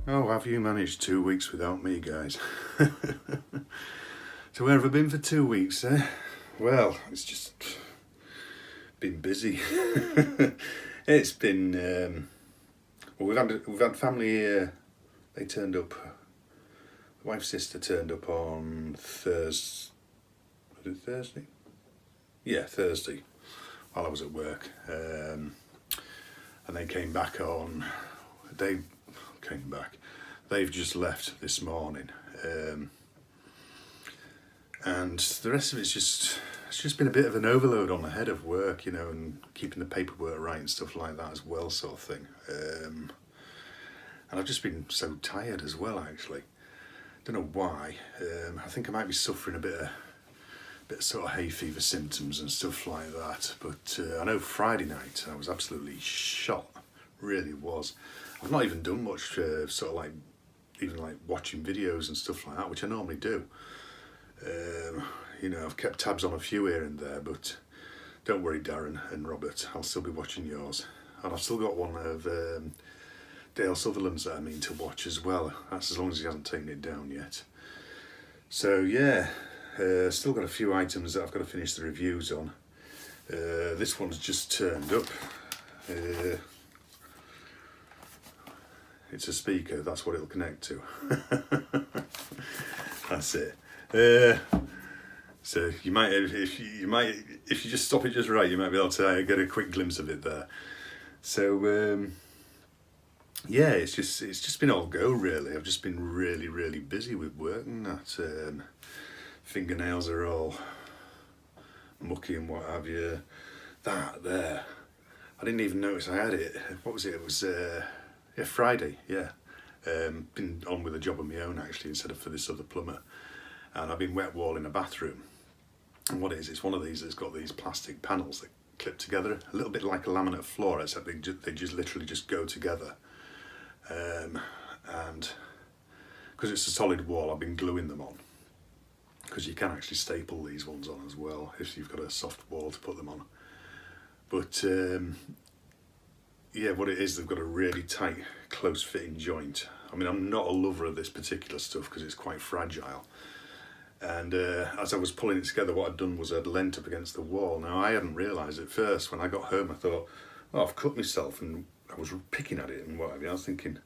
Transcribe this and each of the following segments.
Oh, have you managed 2 weeks without me, guys? So where have I been for 2 weeks, eh? Well, it's just been busy. It's been, well, we've had family here. They turned up, the wife's sister turned up on Thursday. Was it Thursday? Yeah, Thursday, while I was at work. And they came back on, they came back. They've just left this morning. And the rest of it's just been a bit of an overload on the head of work, you know, and keeping the paperwork right and stuff like that as well, sort of thing. And I've just been so tired as well, actually. Don't know why. I think I might be suffering a bit of sort of hay fever symptoms and stuff like that. But I know Friday night I was absolutely shot, really was. I've not even done much, sort of like even like watching videos and stuff like that, which I normally do. You know, I've kept tabs on a few here and there, but don't worry, Darren and Robert, I'll still be watching yours. And I've still got one of Dale Sutherland's that I mean to watch as well. That's as long as he hasn't taken it down yet. So yeah, still got a few items that I've got to finish the reviews on. This one's just turned up. It's a speaker, that's what it'll connect to. That's it. So you might, if you just stop it just right, you might be able to get a quick glimpse of it there. So yeah, it's just been all go really. I've just been really busy with work and that. Fingernails are all mucky and what have you. That there, I didn't even notice I had it. What was it? It was yeah, Friday. Yeah, been on with a job of my own actually instead of for this other plumber. And I've been wet walling a bathroom. And what it is, it's one of these that's got these plastic panels that clip together, a little bit like a laminate floor, except they just literally just go together. And because it's a solid wall, I've been gluing them on. Because you can actually staple these ones on as well if you've got a soft wall to put them on. But yeah, what it is, they've got a really tight, close-fitting joint. I mean, I'm not a lover of this particular stuff because it's quite fragile. And as I was pulling it together, what I'd done was I'd leant up against the wall. Now, I hadn't realised at first. When I got home, I thought, oh, I've cut myself, and I was picking at it and whatever. I was thinking,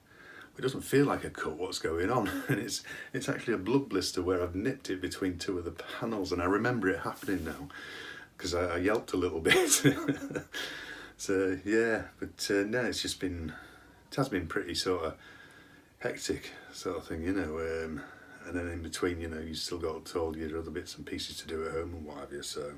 it doesn't feel like a cut, what's going on? And it's actually a blood blister where I've nipped it between two of the panels, and I remember it happening now, because I yelped a little bit. So, yeah, but no, it has been pretty sort of hectic sort of thing, you know. And then in between, you know, you still got all your other bits and pieces to do at home and what have you. So,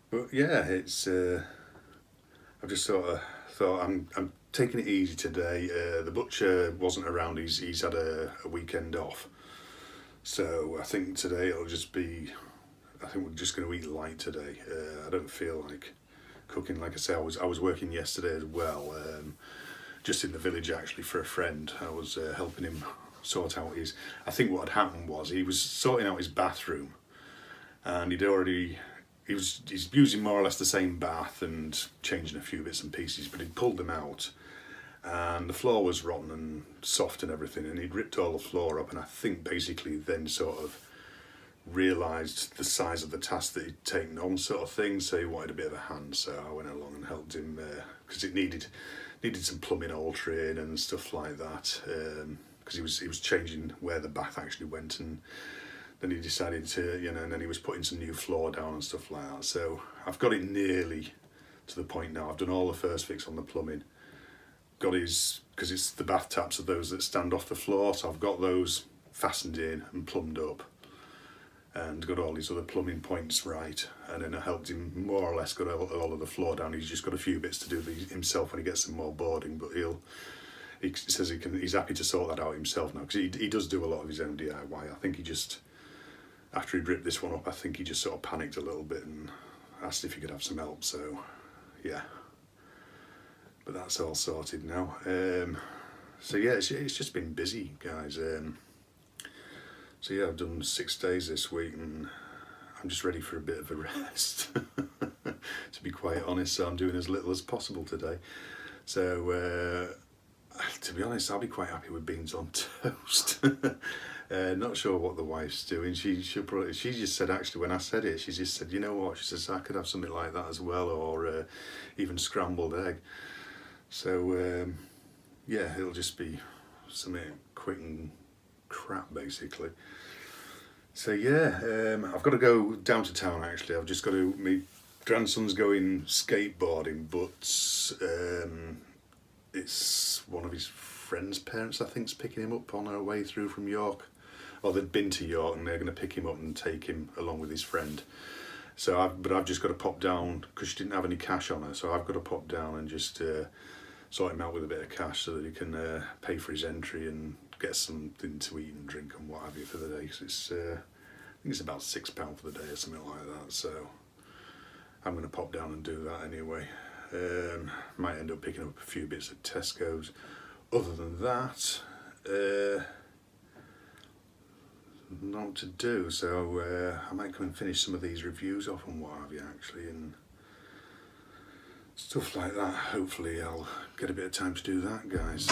but yeah, it's I've just sort of thought I'm taking it easy today. The butcher wasn't around; he's had a weekend off. So I think today it'll just be. I think we're just going to eat light today. I don't feel like cooking. Like I say, I was working yesterday as well, just in the village actually for a friend. I was helping him sort out his. I think what had happened was he was sorting out his bathroom, and he's using more or less the same bath and changing a few bits and pieces, but he'd pulled them out, and the floor was rotten and soft and everything, and he'd ripped all the floor up, and I think basically then sort of realised the size of the task that he'd taken on, sort of thing. So he wanted a bit of a hand, so I went along and helped him because it needed some plumbing altering and stuff like that. Because he was changing where the bath actually went, and then he decided to, you know, and then he was putting some new floor down and stuff like that. So I've got it nearly to the point now. I've done all the first fix on the plumbing. Got his, because it's the bath taps are those that stand off the floor, so I've got those fastened in and plumbed up, and got all these other plumbing points right. And then I helped him more or less got all of the floor down. He's just got a few bits to do himself when he gets some more boarding, but he says he's happy to sort that out himself now, because he does do a lot of his own DIY. I think he just, after he'd ripped this one up, I think he just sort of panicked a little bit and asked if he could have some help, so yeah. But that's all sorted now. So yeah, it's just been busy, guys. So yeah, I've done 6 days this week, and I'm just ready for a bit of a rest, to be quite honest, so I'm doing as little as possible today. So To be honest, I'll be quite happy with beans on toast. Not sure what the wife's doing. She just said, actually, when I said it, she just said, you know what? She says, I could have something like that as well, or even scrambled egg. So, yeah, it'll just be something quick and crap, basically. So, yeah, I've got to go down to town, actually. I've just got to, my grandson's going skateboarding, but it's one of his friend's parents, I think, is picking him up on our way through from York. Or they'd been to York and they're going to pick him up and take him along with his friend. So, I've just got to pop down because she didn't have any cash on her. So I've got to pop down and just sort him out with a bit of cash so that he can pay for his entry and get something to eat and drink and what have you for the day. So it's, I think it's about £6 for the day or something like that. So I'm going to pop down and do that anyway. Might end up picking up a few bits at Tesco's. Other than that, not to do, so I might come and finish some of these reviews off and what have you, actually, and stuff like that. Hopefully I'll get a bit of time to do that, guys.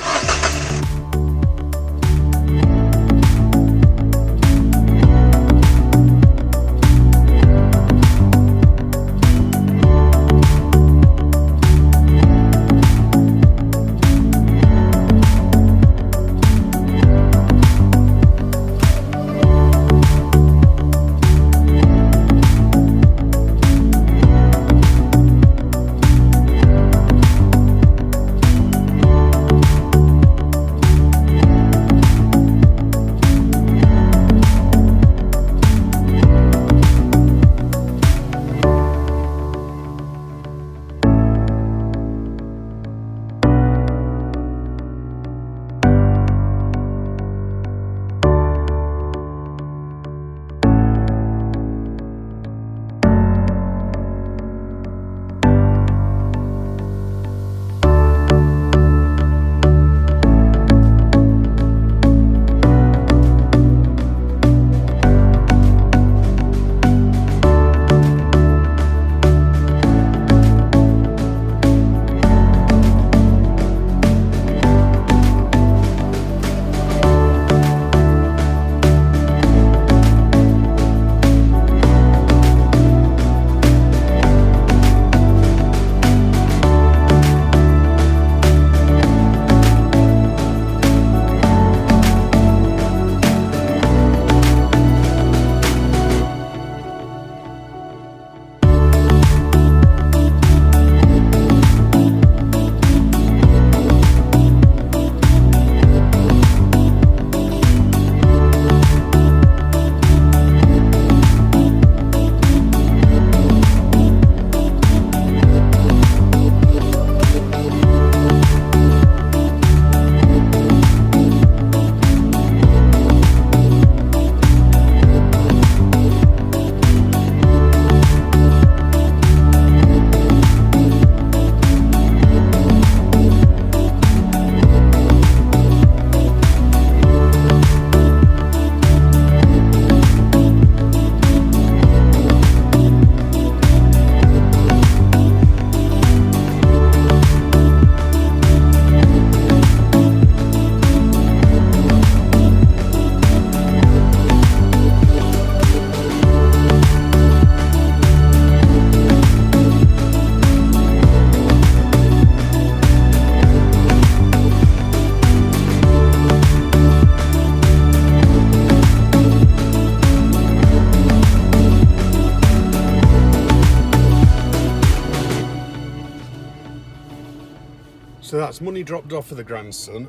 So that's money dropped off for the grandson.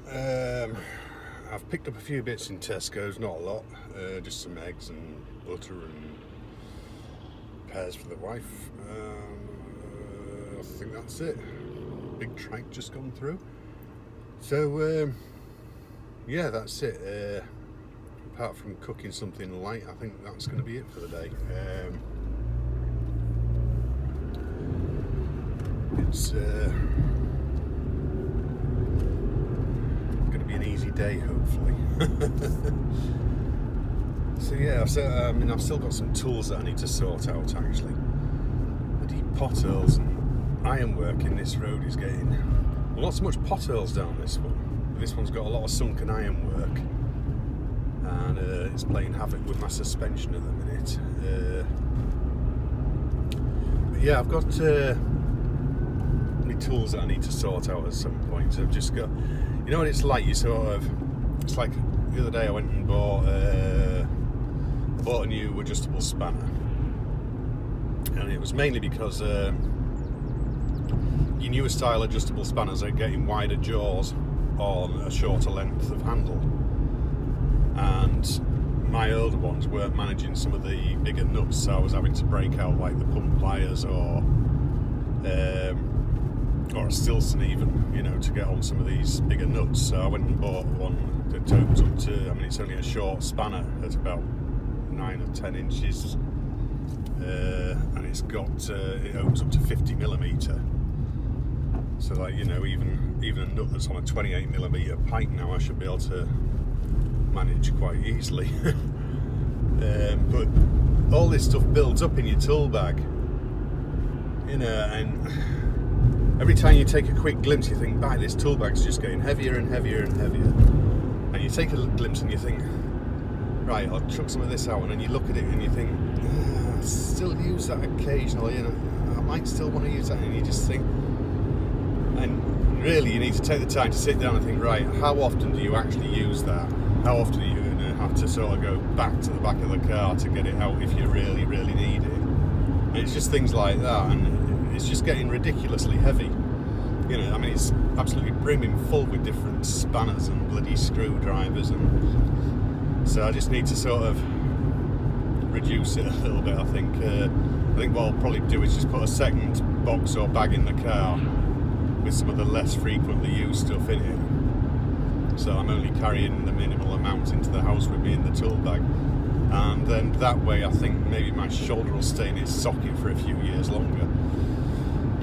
I've picked up a few bits in Tesco's, not a lot, just some eggs and butter and pears for the wife. I think that's it. Big trike just gone through. So yeah, that's it. Apart from cooking something light, I think that's going to be it for the day. It's going to be an easy day, hopefully. So yeah, I've still got some tools that I need to sort out, actually. The deep potholes and ironwork in this road is getting, well, not so much potholes down this one. this one's got a lot of sunken iron work, and it's playing havoc with my suspension at the minute. But yeah, I've got any tools that I need to sort out at some point. So I've just got, you know what it's like, it's like the other day I went and bought a new adjustable spanner, and it was mainly because your newer style adjustable spanners are getting wider jaws on a shorter length of handle, and my older ones weren't managing some of the bigger nuts, so I was having to break out like the pump pliers or a Stilson even, you know, to get on some of these bigger nuts. So I went and bought one that opens up to, I mean, it's only a short spanner at about 9 or 10 inches, and it's got it opens up to 50mm. So, like, you know, even a nut that's on a 28mm pipe now, I should be able to manage quite easily. But all this stuff builds up in your tool bag, you know, and every time you take a quick glimpse, you think, "Bah, this tool bag's just getting heavier and heavier and heavier." And you take a glimpse and you think, "Right, I'll chuck some of this out," and then you look at it and you think, "I still use that occasionally, you know, I might still want to use that," and you just think. And really, you need to take the time to sit down and think, right, how often do you actually use that? How often are you going to have to sort of go back to the back of the car to get it out if you really, really need it? And it's just things like that, and it's just getting ridiculously heavy. You know, I mean, it's absolutely brimming full with different spanners and bloody screwdrivers, and so I just need to sort of reduce it a little bit. I think what I'll probably do is just put a second box or bag in the car with some of the less frequently used stuff in it, so I'm only carrying the minimal amount into the house with me in the tool bag, and then that way I think maybe my shoulder will stay in its socket for a few years longer.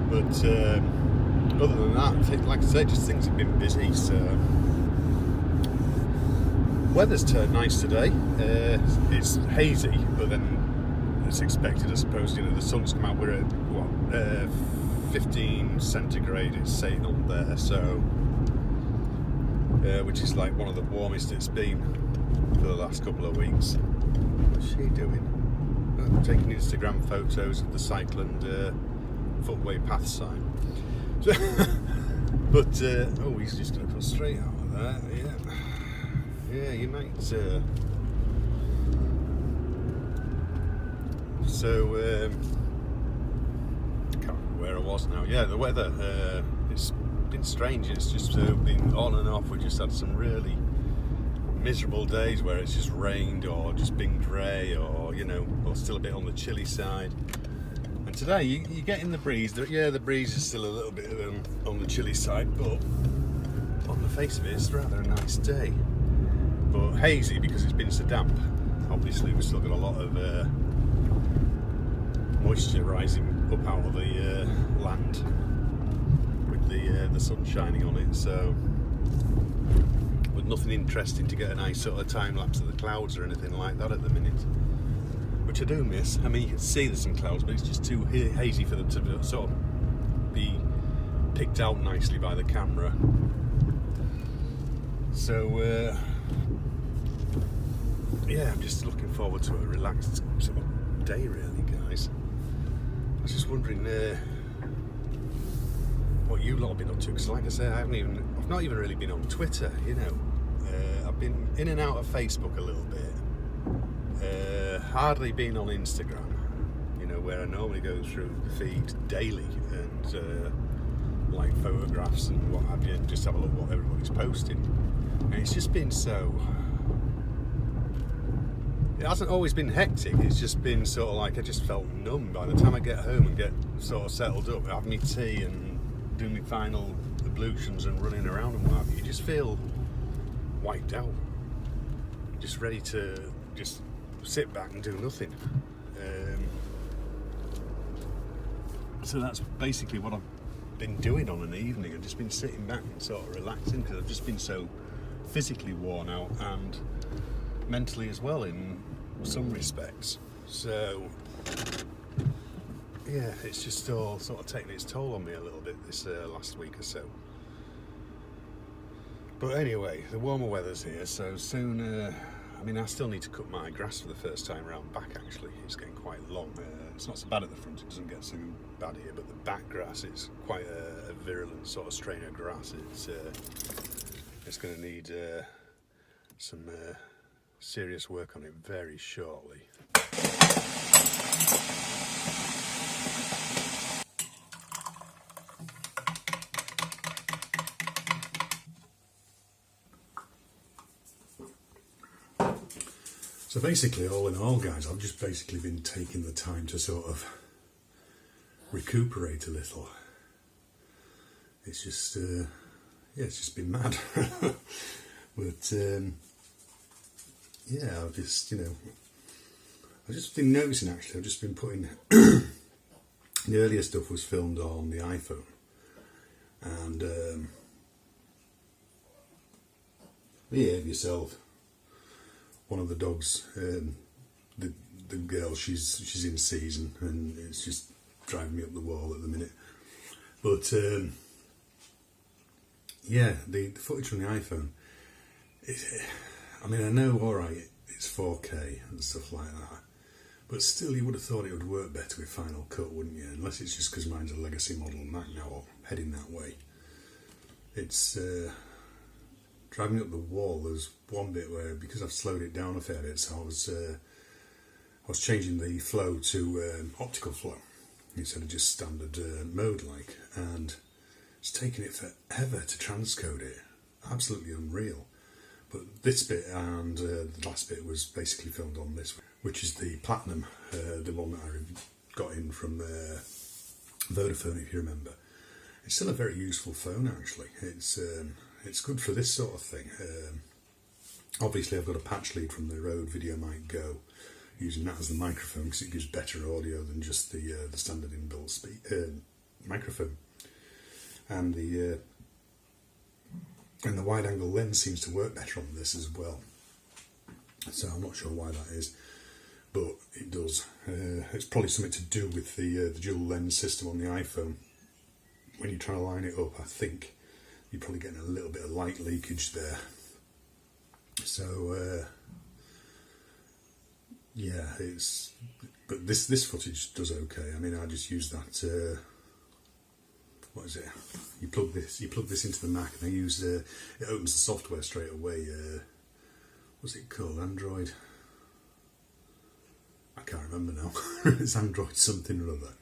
But other than that, like I say, just things have been busy. So weather's turned nice today. It's hazy, but then it's expected, I suppose. You know, the sun's come out. We're at what, 15 centigrade, it's saying on there, so which is like one of the warmest it's been for the last couple of weeks. What's she doing? I'm taking Instagram photos of the cycle and footway path sign. But oh, he's just going to come straight out of there. Yeah, you might. Where I was now. Yeah, the weather, it's been strange. It's just been on and off. We just had some really miserable days where it's just rained or just been grey, or, you know, or still a bit on the chilly side. And today you're getting the breeze. Yeah, the breeze is still a little bit on the chilly side, but on the face of it, it's rather a nice day. But hazy because it's been so damp. Obviously, we've still got a lot of moisture rising up out of the land with the sun shining on it, so with nothing interesting to get a nice sort of time lapse of the clouds or anything like that at the minute, which I do miss. I mean, you can see there's some clouds, but it's just too hazy for them to sort of be picked out nicely by the camera. So yeah, I'm just looking forward to a relaxed sort of day, really, guys. I was just wondering what you lot have been up to, because like I say, I've not even really been on Twitter, you know. I've been in and out of Facebook a little bit, hardly been on Instagram, you know, where I normally go through the feed daily and like photographs and what have you, and just have a look what everybody's posting. And it's just been so, it hasn't always been hectic, it's just been sort of like, I just felt numb by the time I get home and get sort of settled up, have my tea and do my final ablutions and running around and what have you. You just feel wiped out, just ready to just sit back and do nothing. So that's basically what I've been doing on an evening. I've just been sitting back and sort of relaxing, because I've just been so physically worn out and mentally as well in some respects. So yeah, it's just all sort of taking its toll on me a little bit this last week or so. But anyway, the warmer weather's here, so soon, I mean, I still need to cut my grass for the first time around back, actually. It's getting quite long. It's not so bad at the front, it doesn't get so bad here, but the back grass is quite a virulent sort of strain of grass. It's going to need some serious work on it very shortly. So basically, all in all, guys, I've just basically been taking the time to sort of recuperate a little. It's just, yeah, it's just been mad. But, yeah, I've just, I've just been noticing, actually, I've just been putting, the earlier stuff was filmed on the iPhone. And, behave yourself. One of the dogs, the girl, she's in season, and it's just driving me up the wall at the minute. But yeah, the footage from the iPhone, I mean, I know, all right, it's 4K and stuff like that, but still, you would have thought it would work better with Final Cut, wouldn't you? Unless it's just because mine's a legacy model Mac now, or heading that way. It's driving up the wall. There's one bit where, because I've slowed it down a fair bit, so I was changing the flow to optical flow instead of just standard mode like, and it's taken it forever to transcode it. Absolutely unreal. But this bit and the last bit was basically filmed on this, which is the Platinum, the one that I got in from Vodafone, if you remember. It's still a very useful phone, actually. It's good for this sort of thing. Obviously, I've got a patch lead from the Rode VideoMic Go, using that as the microphone because it gives better audio than just the standard inbuilt microphone. And the wide-angle lens seems to work better on this as well. So I'm not sure why that is, but it does. It's probably something to do with the dual lens system on the iPhone. When you're trying to line it up, I think you're probably getting a little bit of light leakage there. So yeah, but this footage does okay. I mean, I just use that. What is it? You plug this into the Mac, and I use it opens the software straight away. What's it called? Android? I can't remember now. It's Android something or other,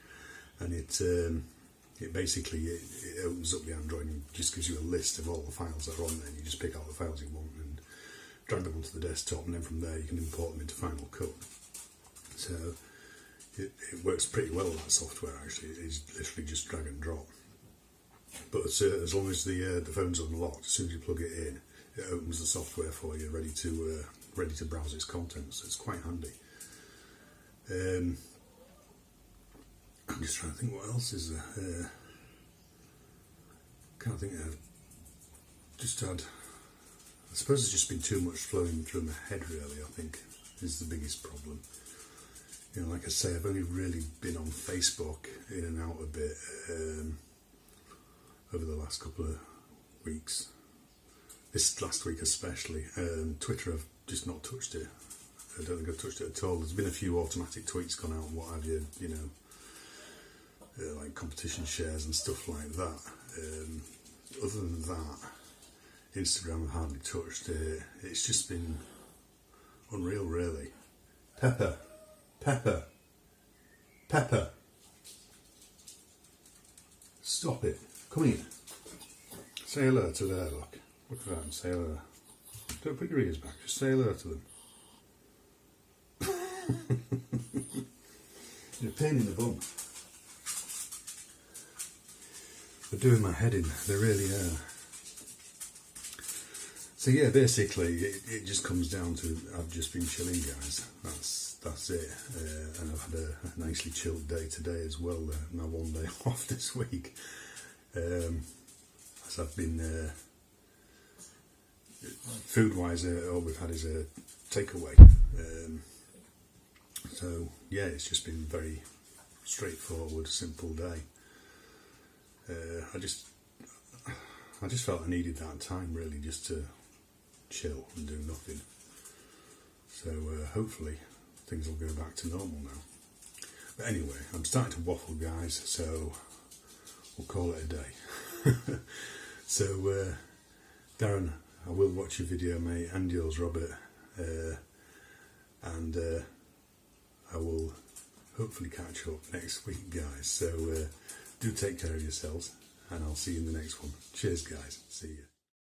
and it basically it opens up the Android and just gives you a list of all the files that are on there, and you just pick out the files you want and drag them onto the desktop, and then from there you can import them into Final Cut. So it works pretty well, that software, actually. It's literally just drag and drop. But as long as the phone's unlocked, as soon as you plug it in, it opens the software for you, ready to browse its contents. So it's quite handy. I'm just trying to think what else is there. Can't think. I've just had. I suppose there's just been too much flowing through my head. Really, I think is the biggest problem. Like I say, I've only really been on Facebook in and out a bit over the last couple of weeks. This last week especially. Twitter, I've just not touched it. I don't think I've touched it at all. There's been a few automatic tweets gone out and what have you, like competition shares and stuff like that. Other than that, Instagram I've hardly touched it. It's just been unreal, really. Pepper. Stop it. Come in. Say hello to there, look. Look at that and say hello. Don't put your ears back, just say hello to them. You're a pain in the bum. They're doing my head in, they really are. So yeah, basically it just comes down to I've just been chilling, guys. That's it. And I've had a nicely chilled day today as well. My one day off this week. As I've been food-wise, all we've had is a takeaway. So yeah, it's just been very straightforward, simple day. I just felt I needed that time really just to chill and do nothing. So hopefully things will go back to normal now. But anyway, I'm starting to waffle, guys, so we'll call it a day. So Darren, I will watch your video, mate, and yours, Robert, and I will hopefully catch up next week, guys. So do take care of yourselves, and I'll see you in the next one. Cheers, guys. See you.